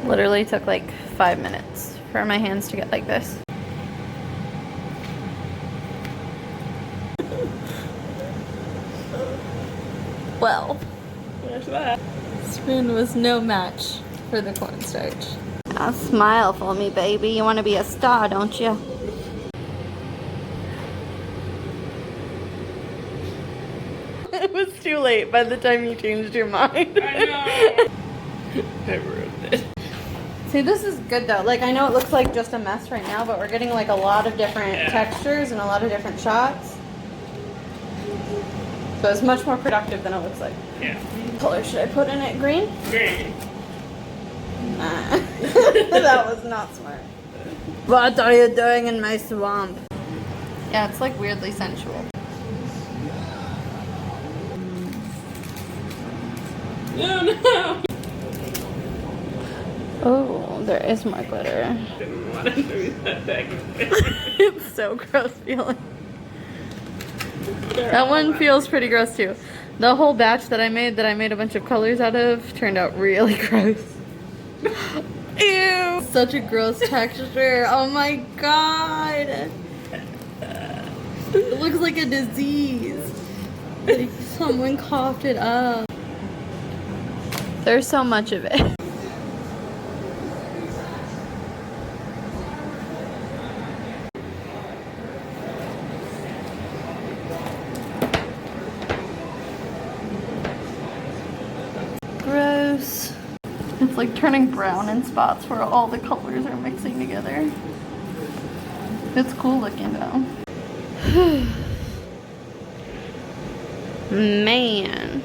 Literally took like 5 minutes for my hands to get like this. Well, there's that. spoon was no match for the cornstarch. Now smile for me, baby. You want to be a star, don't you? It was too late by the time you changed your mind. I know. I ruined it. See, this is good though. Like, I know it looks like just a mess right now, but we're getting like a lot of different textures and a lot of different shots. So it's much more productive than it looks like. Yeah. What color should I put in it? Green? Green. Nah. That was not smart. What are you doing in my swamp? Yeah, it's like weirdly sensual. No, no. Oh, there is more glitter. Didn't want to lose that bag. It's so gross feeling. That one feels pretty gross too. The whole batch that I made a bunch of colors out of turned out really gross. Ew! Such a gross texture. Oh my god. It looks like a disease. Like someone coughed it up. There's so much of it. Gross. It's like turning brown in spots where all the colors are mixing together. It's cool looking though. Man.